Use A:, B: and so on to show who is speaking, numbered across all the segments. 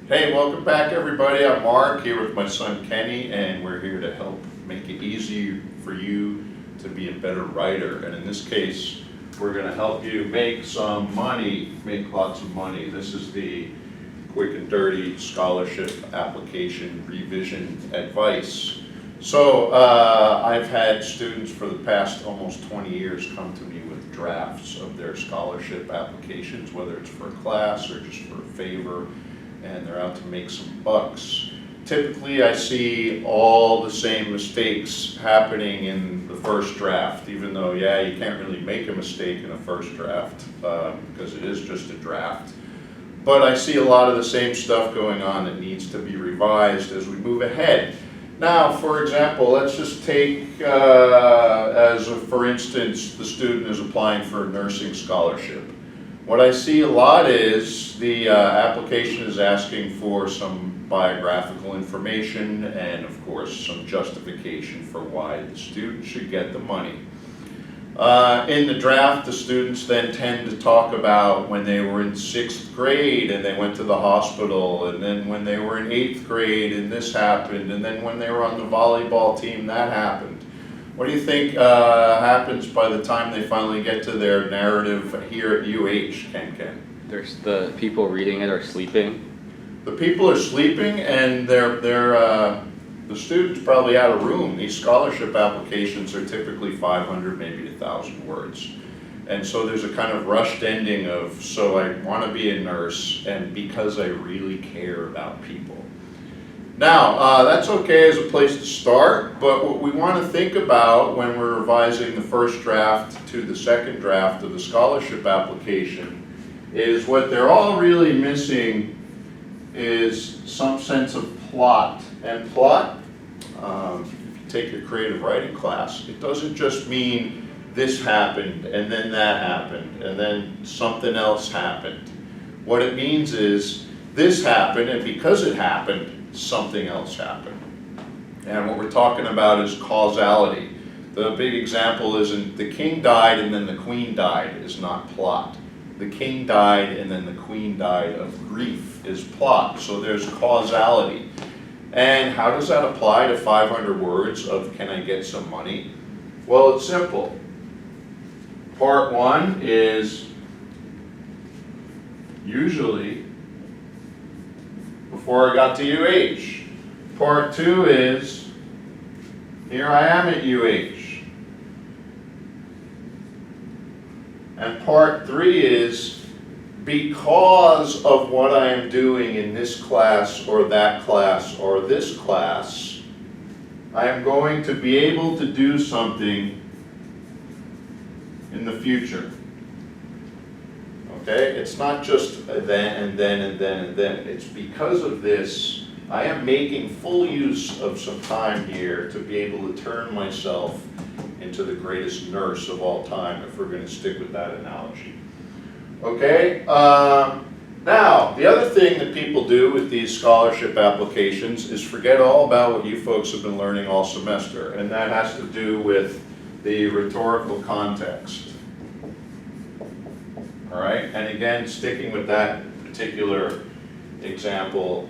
A: Hey, welcome back everybody. I'm Mark here with my son Kenny, and we're here to help make it easy for you to be a better writer. And in this case, we're going to help you make some money, make lots of money. This is the quick and dirty scholarship application revision advice. So I've had students for the past almost 20 years come to me with drafts of their scholarship applications, whether it's for a class or just for a favor, and they're out to make some bucks. Typically, I see all the same mistakes happening in the first draft, even though, yeah, you can't really make a mistake in a first draft because it is just a draft. But I see a lot of the same stuff going on that needs to be revised as we move ahead. Now, for example, let's just take, for instance, the student is applying for a nursing scholarship. What I see a lot is the application is asking for some biographical information and, of course, some justification for why the student should get the money. In the draft, the students then tend to talk about when they were in 6th grade and they went to the hospital, and then when they were in 8th grade and this happened, and then when they were on the volleyball team that happened. What do you think happens by the time they finally get to their narrative here at UH, Ken?
B: There's the people reading it are sleeping.
A: The people are sleeping, and the student's probably out of room. These scholarship applications are typically 500, maybe 1,000 words. And so there's a kind of rushed ending of, so I want to be a nurse, and because I really care about people. Now, that's okay as a place to start, but what we want to think about when we're revising the first draft to the second draft of the scholarship application is what they're all really missing is some sense of plot. And plot, if you take your creative writing class, it doesn't just mean this happened and then that happened and then something else happened. What it means is this happened, and because it happened, something else happened. And what we're talking about is causality. The big example isn't the king died and then the queen died is not plot. The king died and then the queen died of grief is plot. So there's causality. And how does that apply to 500 words of can I get some money? Well, it's simple. Part 1 is usually before I got to UH. Part 2 is, here I am at UH. And part 3 is, because of what I am doing in this class or that class or this class, I am going to be able to do something in the future. Okay? It's not just then and then and then and then. It's because of this, I am making full use of some time here to be able to turn myself into the greatest nurse of all time, if we're going to stick with that analogy. Okay? Now, the other thing that people do with these scholarship applications is forget all about what you folks have been learning all semester, and that has to do with the rhetorical context. All right, and again, sticking with that particular example,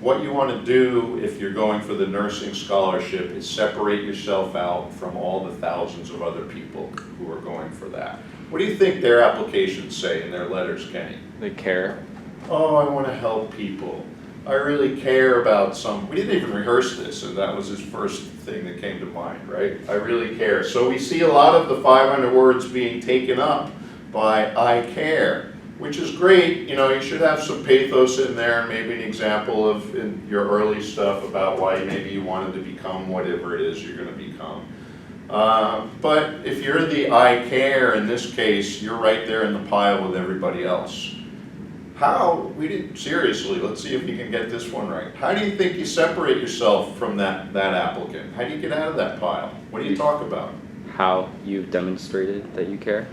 A: what you want to do if you're going for the nursing scholarship is separate yourself out from all the thousands of other people who are going for that. What do you think their applications say in their letters, Kenny?
B: They care.
A: Oh, I want to help people. I really care about we didn't even rehearse this, and that was his first thing that came to mind, right? I really care. So we see a lot of the 500 words being taken up by I care, which is great. You know, you should have some pathos in there, maybe an example of in your early stuff about why maybe you wanted to become whatever it is you're going to become. But if you're the I care in this case, you're right there in the pile with everybody else. Seriously, let's see if you can get this one right. How do you think you separate yourself from that applicant? How do you get out of that pile? What do you talk about?
B: How you've demonstrated that you care.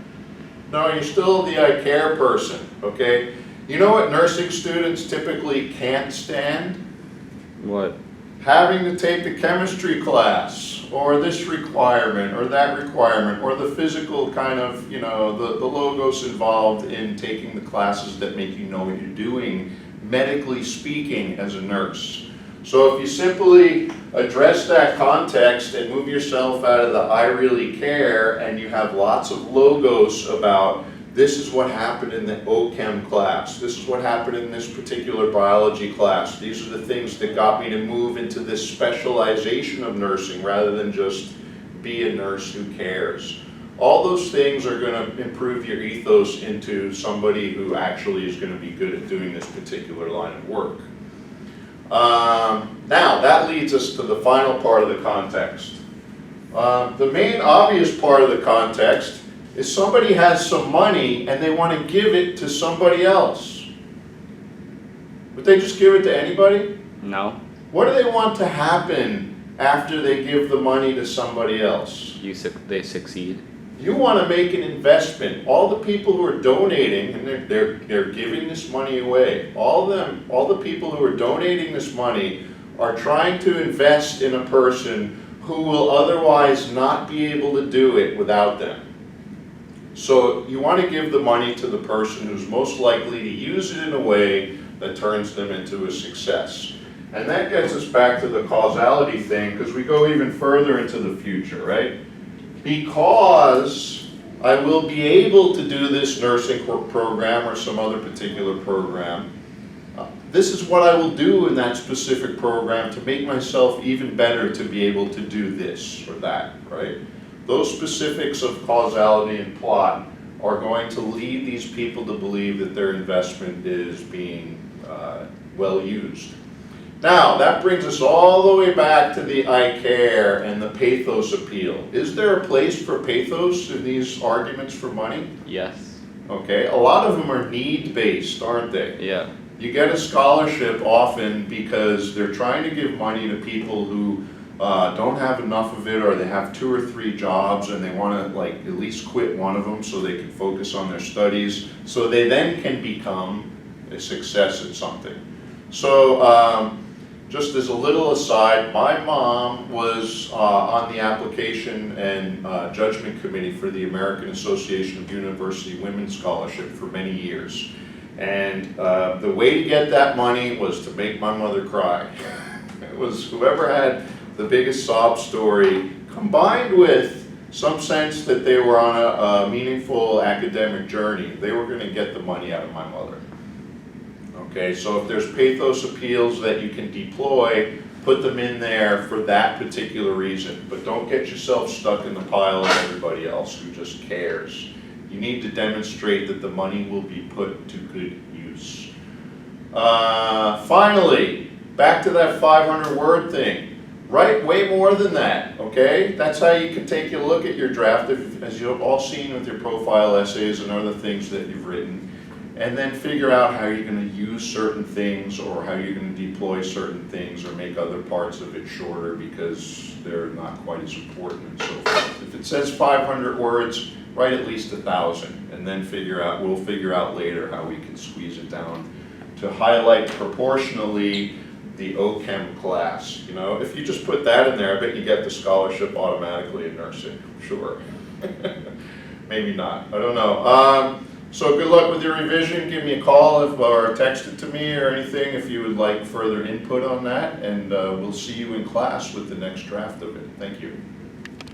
A: No, you're still the I care person, okay? You know what nursing students typically can't stand?
B: What?
A: Having to take the chemistry class, or this requirement, or that requirement, or the physical kind of, the logos involved in taking the classes that make you know what you're doing medically speaking, as a nurse. So if you simply address that context and move yourself out of the I really care, and you have lots of logos about this is what happened in the OChem class, this is what happened in this particular biology class, these are the things that got me to move into this specialization of nursing rather than just be a nurse who cares. All those things are going to improve your ethos into somebody who actually is going to be good at doing this particular line of work. Now, that leads us to the final part of the context. The main obvious part of the context is somebody has some money and they want to give it to somebody else. Would they just give it to anybody?
B: No.
A: What do they want to happen after they give the money to somebody else?
B: They succeed.
A: You want to make an investment. All the people who are donating, and they're giving this money away, all the people who are donating this money are trying to invest in a person who will otherwise not be able to do it without them. So you want to give the money to the person who's most likely to use it in a way that turns them into a success. And that gets us back to the causality thing, because we go even further into the future, right? Because I will be able to do this nursing program or some other particular program, this is what I will do in that specific program to make myself even better to be able to do this or that, right? Those specifics of causality and plot are going to lead these people to believe that their investment is being well used. Now, that brings us all the way back to the I care and the pathos appeal. Is there a place for pathos in these arguments for money?
B: Yes.
A: Okay, a lot of them are need-based, aren't they?
B: Yeah.
A: You get a scholarship often because they're trying to give money to people who don't have enough of it, or they have 2 or 3 jobs and they want to like at least quit one of them so they can focus on their studies, so they then can become a success at something. So just as a little aside, my mom was on the application and judgment committee for the American Association of University Women Scholarship for many years. And the way to get that money was to make my mother cry. It was whoever had the biggest sob story, combined with some sense that they were on a meaningful academic journey. They were going to get the money out of my mother. Okay, so if there's pathos appeals that you can deploy, put them in there for that particular reason. But don't get yourself stuck in the pile of everybody else who just cares. You need to demonstrate that the money will be put to good use. Finally, back to that 500-word thing. Write way more than that, okay? That's how you can take a look at your draft, as you've all seen with your profile essays and other things that you've written, and then figure out how you're going to use certain things, or how you're going to deploy certain things, or make other parts of it shorter because they're not quite as important and so forth. If it says 500 words, write at least 1,000, and then we'll figure out later how we can squeeze it down to highlight proportionally the OChem class. You know, if you just put that in there, I bet you get the scholarship automatically in nursing, sure. Maybe not, I don't know. So good luck with your revision. Give me a call or text it to me or anything if you would like further input on that, and we'll see you in class with the next draft of it. Thank you.